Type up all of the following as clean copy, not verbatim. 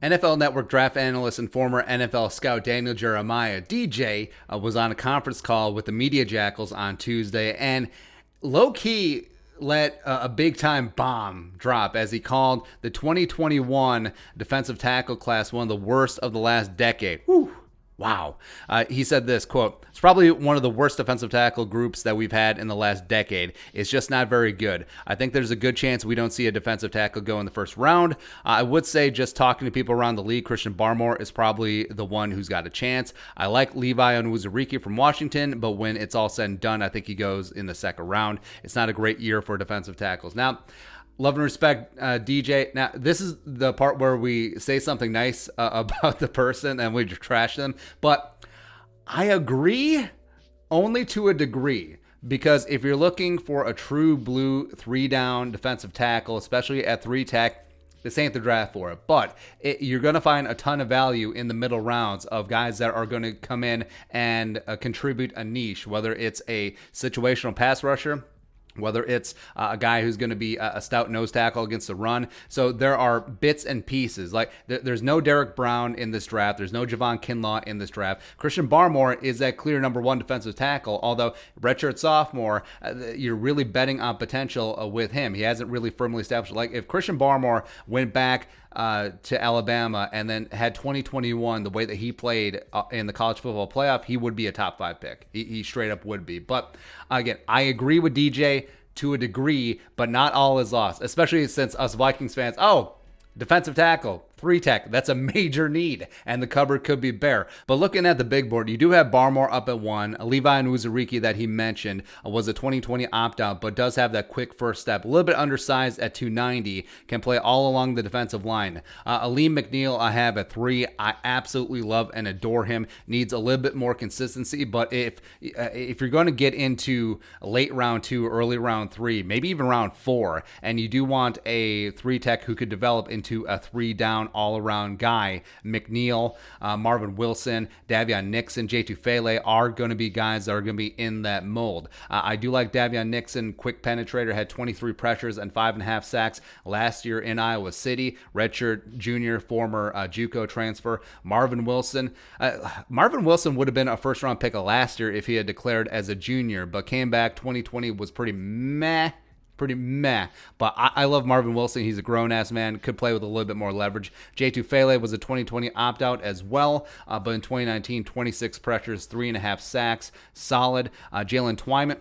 NFL Network draft analyst and former NFL scout Daniel Jeremiah, DJ, was on a conference call with the Media Jackals on Tuesday and low-key let a big-time bomb drop as he called the 2021 defensive tackle class one of the worst of the last decade. Whew. Wow. He said this, quote, "It's probably one of the worst defensive tackle groups that we've had in the last decade. It's just not very good. I think there's a good chance we don't see a defensive tackle go in the first round. I would say just talking to people around the league, Christian Barmore is probably the one who's got a chance. I like Levi Onwuzurike from Washington, but when it's all said and done, I think he goes in the second round. It's not a great year for defensive tackles." Now, love and respect, DJ. Now, this is the part where we say something nice about the person and we trash them. But I agree only to a degree. Because if you're looking for a true blue 3-down defensive tackle, especially at 3-tech, this ain't the draft for it. But you're going to find a ton of value in the middle rounds of guys that are going to come in and contribute a niche, whether it's a situational pass rusher, whether it's a guy who's going to be a stout nose tackle against the run. So there are bits and pieces. Like there's no Derek Brown in this draft. There's no Javon Kinlaw in this draft. Christian Barmore is that clear number one defensive tackle, although redshirt sophomore, you're really betting on potential with him. He hasn't really firmly established. Like if Christian Barmore went back to Alabama and then had 2021 the way that he played in the college football playoff, he would be a top 5 pick. He straight up would be. But again, I agree with DJ to a degree, but not all is lost, especially since us Vikings fans, defensive tackle, 3-tech, that's a major need, and the cupboard could be bare. But looking at the big board, you do have Barmore up at 1. Levi Onwuzurike that he mentioned was a 2020 opt-out, but does have that quick first step. A little bit undersized at 290, can play all along the defensive line. Aleem McNeil I have at 3. I absolutely love and adore him. Needs a little bit more consistency, but if you're going to get into late round 2, early round 3, maybe even round 4, and you do want a 3-tech who could develop into a 3-down all-around guy, McNeil, Marvin Wilson, Davion Nixon, J. Tufele are going to be guys that are going to be in that mold. I do like Davion Nixon, quick penetrator, had 23 pressures and 5.5 sacks last year in Iowa City. Redshirt junior, former JUCO transfer. Marvin Wilson would have been a first-round pick of last year if he had declared as a junior, but came back 2020, was pretty meh. But I love Marvin Wilson. He's a grown-ass man. Could play with a little bit more leverage. J. Tufele was a 2020 opt-out as well, but in 2019, 26 pressures, 3.5 sacks. Solid. Jalen Twyman.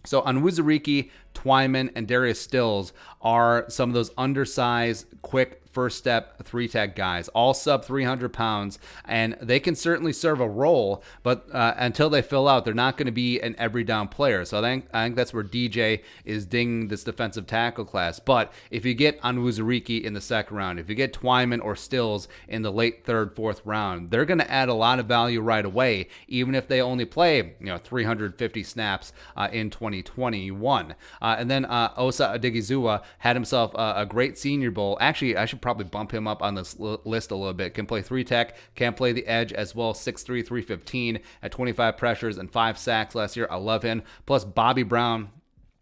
So Onwuzurike, Twyman, and Darius Stills are some of those undersized, quick, first step 3-tech guys, all sub 300 pounds, and they can certainly serve a role, but until they fill out, they're not going to be an every down player. So I think that's where DJ is dinging this defensive tackle class. But if you get Onwuzurike in the second round, if you get Twyman or Stills in the late third, fourth round, they're going to add a lot of value right away, even if they only play 350 snaps in 2021. And then Osa Odigizua had himself a great Senior Bowl. Actually, I should probably bump him up on this list a little bit. Can play 3-tech, can play the edge as well. 6'3", 315 at 25 pressures and 5 sacks last year. I love him. Plus Bobby Brown,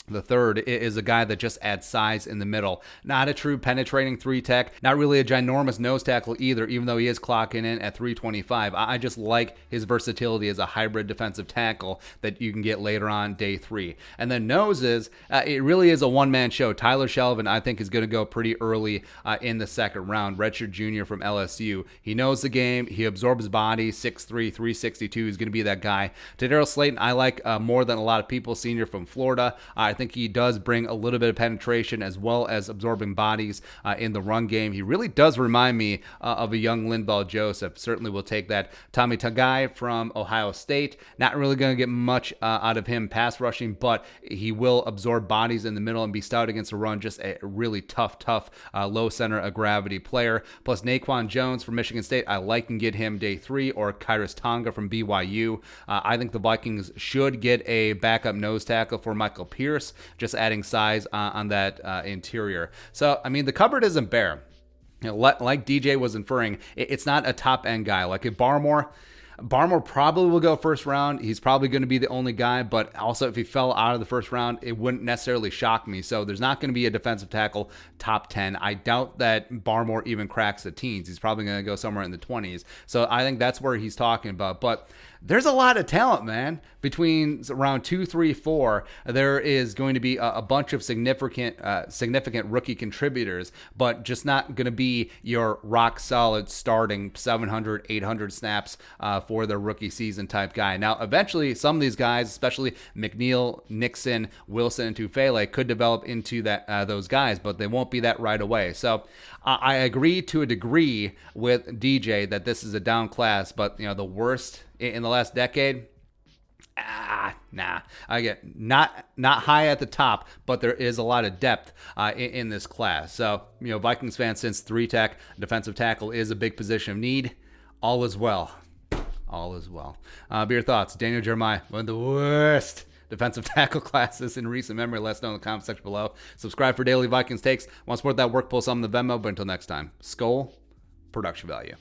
the third, is a guy that just adds size in the middle. Not a true penetrating 3-tech. Not really a ginormous nose tackle either, even though he is clocking in at 325. I just like his versatility as a hybrid defensive tackle that you can get later on day 3. And then noses, it really is a one-man show. Tyler Shelvin, I think, is going to go pretty early in the second round. Redshirt junior from LSU. He knows the game. He absorbs body. 6'3", 362. He's going to be that guy. Tadarius Slayton, I like more than a lot of people. Senior from Florida. I think he does bring a little bit of penetration as well as absorbing bodies in the run game. He really does remind me of a young Linval Joseph. Certainly will take that. Tommy Tagai from Ohio State. Not really going to get much out of him pass rushing, but he will absorb bodies in the middle and be stout against the run. Just a really tough low center of gravity player. Plus Naquan Jones from Michigan State. I like and get him day 3, or Kairos Tonga from BYU. I think the Vikings should get a backup nose tackle for Michael Pierce, just adding size on that interior. So, I mean, the cupboard isn't bare. Like DJ was inferring, it's not a top-end guy. Like if Barmore, Barmore probably will go first round. He's probably going to be the only guy, but also if he fell out of the first round, it wouldn't necessarily shock me. So there's not going to be a defensive tackle top 10. I doubt that Barmore even cracks the teens. He's probably going to go somewhere in the 20s. So I think that's where he's talking about. But there's a lot of talent, man. Between round 2, 3, 4, there is going to be a bunch of significant rookie contributors, but just not going to be your rock solid starting 700, 800 snaps for the rookie season type guy. Now, eventually, some of these guys, especially McNeil, Nixon, Wilson, and Tufele, could develop into those guys, but they won't be that right away. So I agree to a degree with DJ that this is a down class, but the worst in the last decade. Nah. I get not high at the top, but there is a lot of depth in this class. So, Vikings fans, since three-tech defensive tackle is a big position of need, all is well. All is well. Be your thoughts. Daniel Jeremiah, one of the worst defensive tackle classes in recent memory. Let us know in the comment section below. Subscribe for daily Vikings takes. Want to support that work, pull some in the Venmo. But until next time, Skull Production Value.